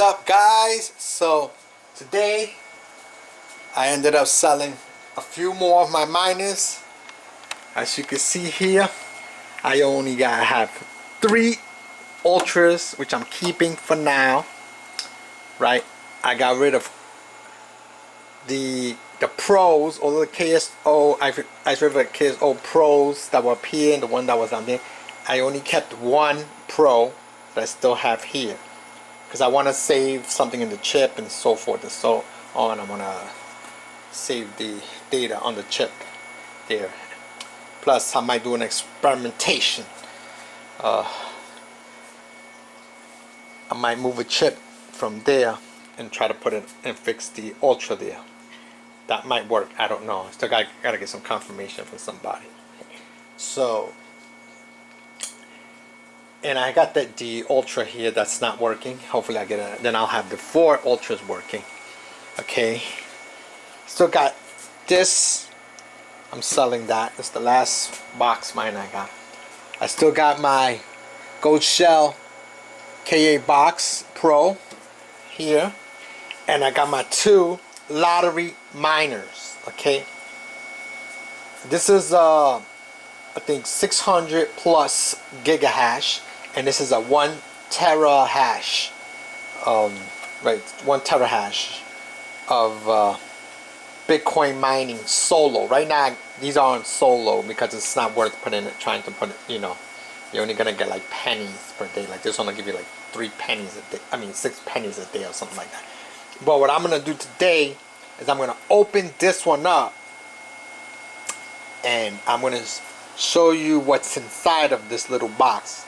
up, guys? So today I ended up selling a few more of my miners. As you can see here, I only have 3 ultras, which I'm keeping for now. Right, I got rid of the pros, all the KSO. I got rid of the KSO pros that were up here and the one that was on there. I only kept 1 pro that I still have here, because I want to save something in the chip and so forth and so on. I want to save the data on the chip there. Plus I might do an experimentation. I might move a chip from there and try to put it and fix the ultra there. That might work. I don't know. Still gotta get some confirmation from somebody. So, and I got the ultra here that's not working. Hopefully I get it. Then I'll have the 4 ultras working. Okay. Still got this. I'm selling that. It's the last box mine I got. I still got my Gold Shell KA Box Pro here. And I got my 2 lottery miners. Okay. This is I think 600 plus gigahash, and this is a 1 terahash. Right, 1 terahash of Bitcoin mining solo. Right now these are on solo because it's not worth trying to put it, you know, you're only gonna get like pennies per day. Like this one will give you like 3 pennies a day. I mean 6 pennies a day or something like that. But what I'm gonna do today is I'm gonna open this one up and I'm gonna show you what's inside of this little box.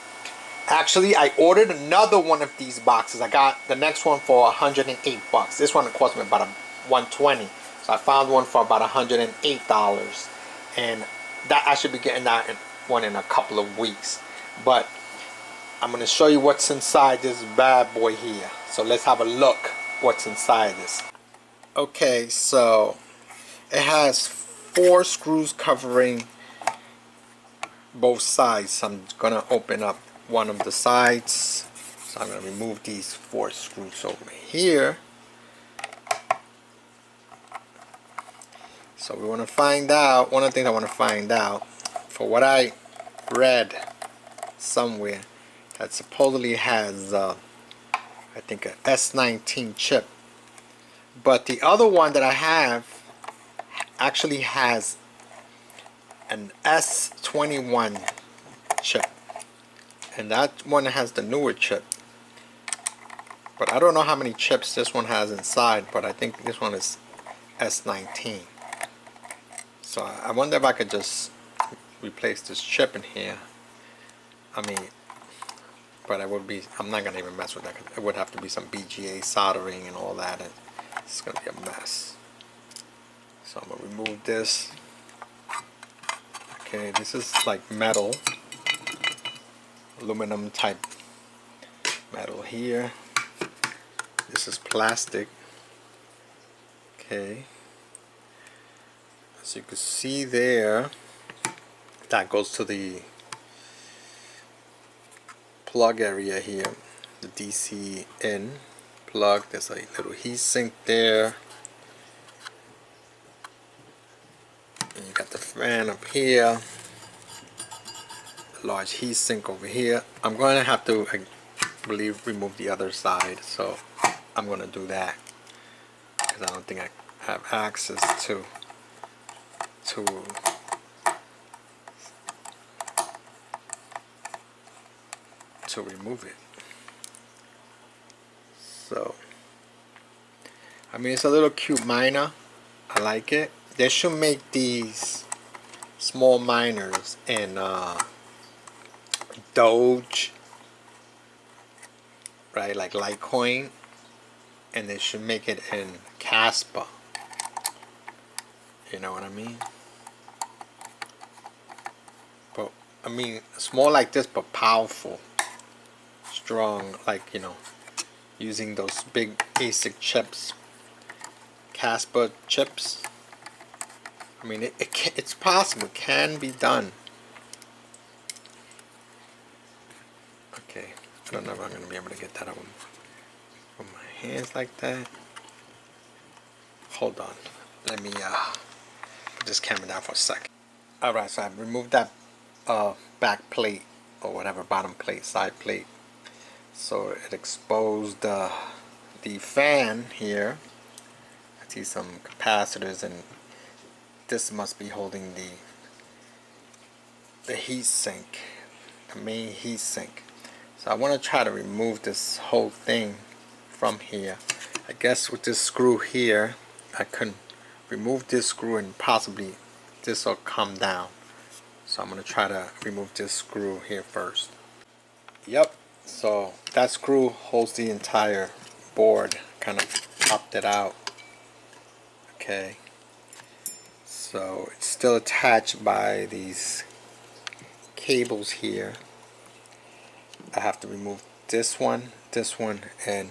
Actually, I ordered another one of these boxes. I got the next one for 108 bucks. This one cost me about $120. So I found one for about $108, and that I should be getting that one in a couple of weeks. But I'm going to show you what's inside this bad boy here. So let's have a look what's inside this. Okay, so it has 4 screws covering both sides. So I'm going to open up one of the sides. So I'm going to remove these 4 screws over here. So we want to find out, one of the things I want to find out, for what I read somewhere, that supposedly has I think a S19 chip, but the other one that I have actually has an S21 chip, and that one has the newer chip. But I don't know how many chips this one has inside, but I think this one is S19. So I wonder if I could just replace this chip in here. I mean, but I'm not gonna even mess with that. It would have to be some BGA soldering and all that, and it's gonna be a mess. So I'm gonna remove this. Okay, this is like metal, aluminum type metal here. This is plastic. Okay. As you can see there, that goes to the plug area here, the DC in plug. There's a little heat sink there, and you got the fan up here, a large heat sink over here. I'm going to have to, I believe, remove the other side, so I'm going to do that because I don't think I have access to remove it. So I mean, it's a little cute miner. I like it. They should make these small miners in Doge, right, like Litecoin, and they should make it in Kaspa. You know what I mean? But I mean, small like this, but powerful, strong, like, you know, using those big ASIC chips, Kaspa chips. I mean, it's possible. It can be done. Okay, I don't know if I'm going to be able to get that on my hands like that. Hold on. Let me put this camera down for a second. Alright, so I removed that back plate or whatever, bottom plate, side plate. So it exposed the fan here. I see some capacitors, and this must be holding the heat sink, the main heat sink. So I want to try to remove this whole thing from here. I guess with this screw here, I can remove this screw and possibly this will come down. So I'm going to try to remove this screw here first. Yep, so that screw holds the entire board, kind of popped it out. Okay, so it's still attached by these cables here. I have to remove this one, and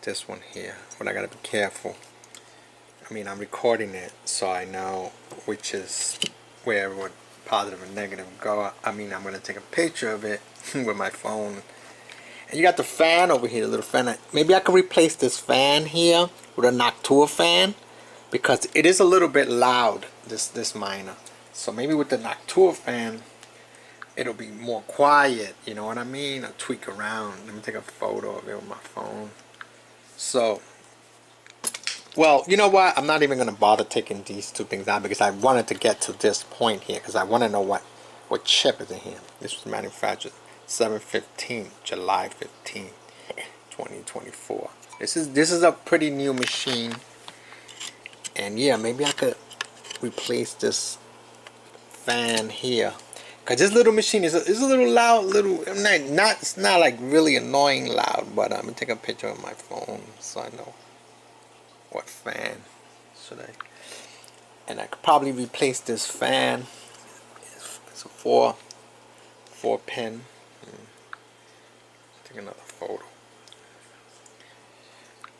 this one here, but I gotta be careful. I mean, I'm recording it so I know which is where would positive and negative go. I mean, I'm gonna take a picture of it with my phone. And you got the fan over here, the little fan. Maybe I could replace this fan here with a Noctua fan, because it is a little bit loud, this miner. So maybe with the Noctua fan it'll be more quiet, you know what I mean? I'll tweak around. Let me take a photo of it with my phone. So, well, you know what? I'm not even going to bother taking these two things out, because I wanted to get to this point here, because I want to know what chip is in here. This was manufactured 7/15, July 15, 2024. This is a pretty new machine. And yeah, maybe I could replace this fan here. Cause this little machine is a little loud, it's not like really annoying loud, but I'm gonna take a picture of my phone so I know what fan should I. And I could probably replace this fan. It's a four pin. Take another photo.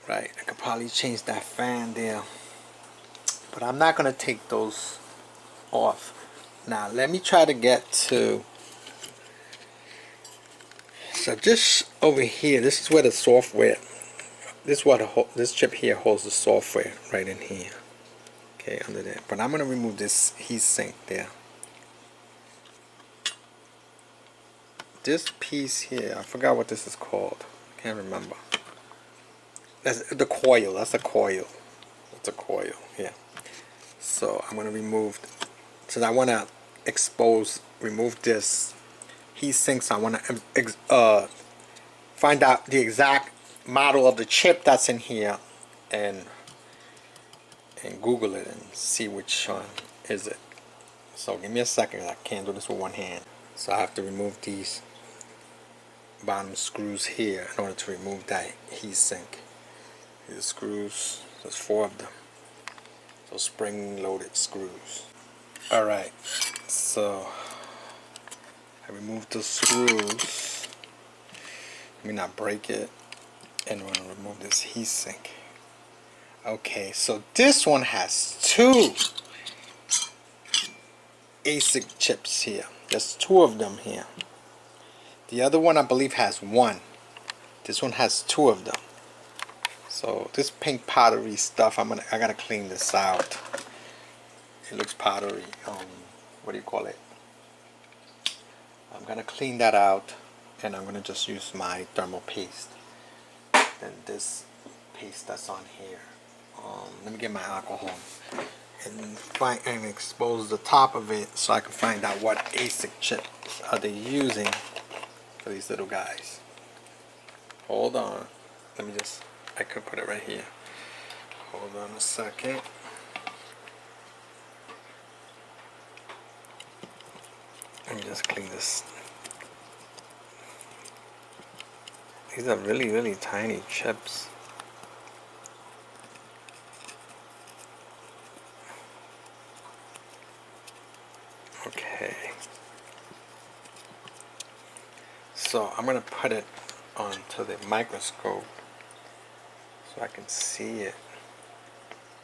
Right, I could probably change that fan there, but I'm not gonna take those off. Now let me try to get to, so just over here, this is where the software, this chip here holds the software right in here. Okay, under there. But I'm going to remove this heat sink there. This piece here, I forgot what this is called. Can't remember. That's the coil. That's a coil. It's a coil. Yeah. So I'm going to remove, since I want to remove this heat sink, so I want to find out the exact model of the chip that's in here, and Google it and see which one is it. So give me a second, I can't do this with one hand. So I have to remove these bottom screws here in order to remove that heat sink. These screws, there's 4 of them. So spring loaded screws. Alright, so I removed the screws. Let me not break it. And we're going to remove this heat sink. Okay, so this one has 2 ASIC chips here. There's 2 of them here. The other one I believe has 1. This one has 2 of them. So this pink powdery stuff, I gotta clean this out. It looks powdery. What do you call it? I'm gonna clean that out, and I'm gonna just use my thermal paste. And this paste that's on here. Let me get my alcohol and expose the top of it so I can find out what ASIC chips are they using for these little guys. Hold on. Let me just, I could put it right here. Hold on a second. Let me just clean this. These are really, really tiny chips. Okay. So I'm going to put it onto the microscope so I can see it.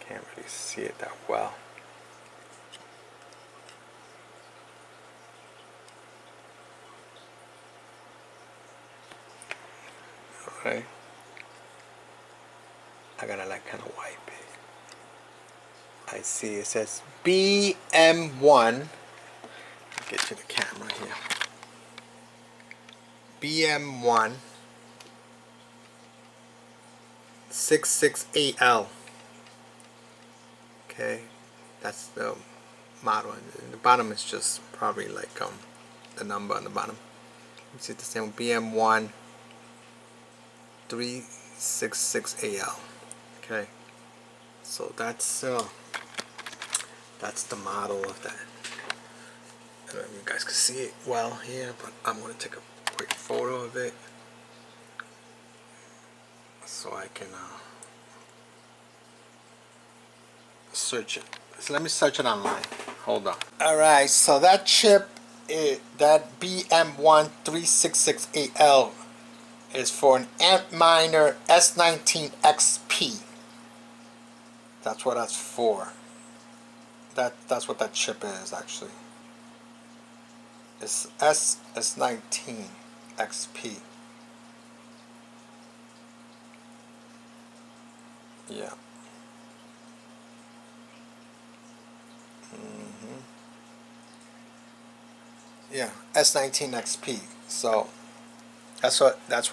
Can't really see it that well. Okay. I gotta like kind of wipe it. I see it says BM1. Get to the camera here. BM1 668L. Okay, that's the model. And the bottom is just probably like the number on the bottom. You see the same BM1 366AL. Okay, so that's the model of that. I don't know if you guys can see it well here, but I'm going to take a quick photo of it so I can search it. So let me search it online. Hold on. Alright, so that chip, that BM13668L is for an Antminer S19XP. That's what that's for. That's what that chip is actually. It's S19 XP. Yeah. Yeah, S19 XP. So that's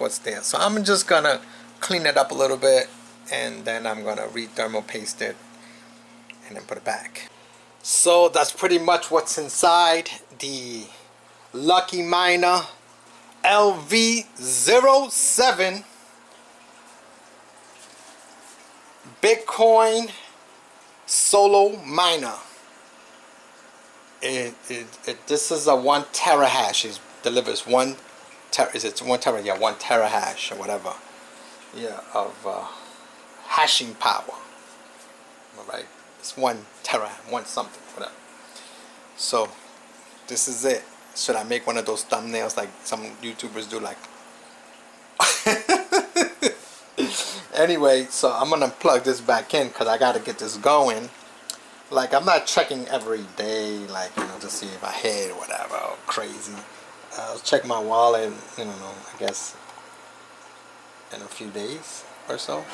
what's there. So I'm just gonna clean it up a little bit, and then I'm gonna re-thermal paste it and then put it back. So that's pretty much what's inside the Lucky Miner LV07 Bitcoin solo miner. This is a 1 terahash. It delivers 1 tera. Is it 1 tera? Yeah, 1 terahash or whatever. Yeah, of hashing power. All right, it's 1 tera, 1 something, whatever. So this is it. Should I make one of those thumbnails like some YouTubers do? Like, anyway, so I'm gonna plug this back in because I gotta get this going. Like, I'm not checking every day, like, you know, to see if I hit or whatever, or crazy. I'll check my wallet, you know, I guess in a few days or so.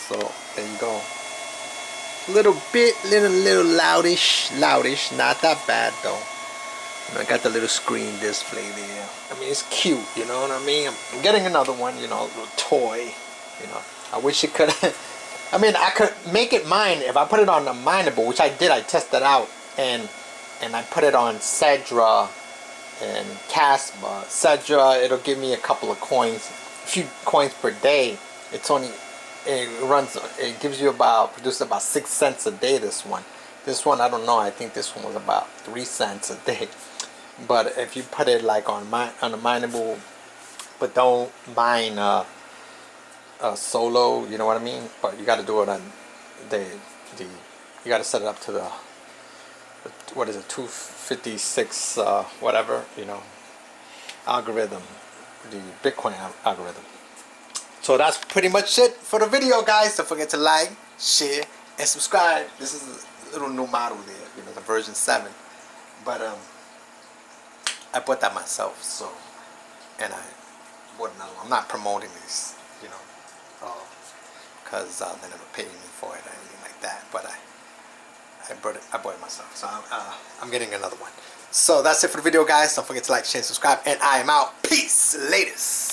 So there you go. Little loudish, not that bad though. I got the little screen display there. I mean, it's cute, you know what I mean? I'm getting another one, you know, a little toy, you know. I wish it could, I mean, I could make it mine if I put it on the mineable, which I did. I tested out, and I put it on Cedra and Kaspa. Cedra, it'll give me a couple of coins, a few coins per day. It's only, it gives you produces about 6 cents a day, this one. This one, I don't know, I think this one was about 3 cents a day. But if you put it like on a mineable, but don't mine solo, you know what I mean? But you got to do it on you got to set it up to the what is it, 256 whatever, you know, algorithm, the Bitcoin algorithm. So that's pretty much it for the video, guys. Don't forget to like, share, and subscribe. This is a little new model there, you know, the version 7. But I bought that myself, so, and I bought another one. I'm not promoting these, you know, because they never paid me for it or anything like that. But I bought it myself, so I'm getting another one. So that's it for the video, guys. Don't forget to like, share, and subscribe, and I am out. Peace. Latest.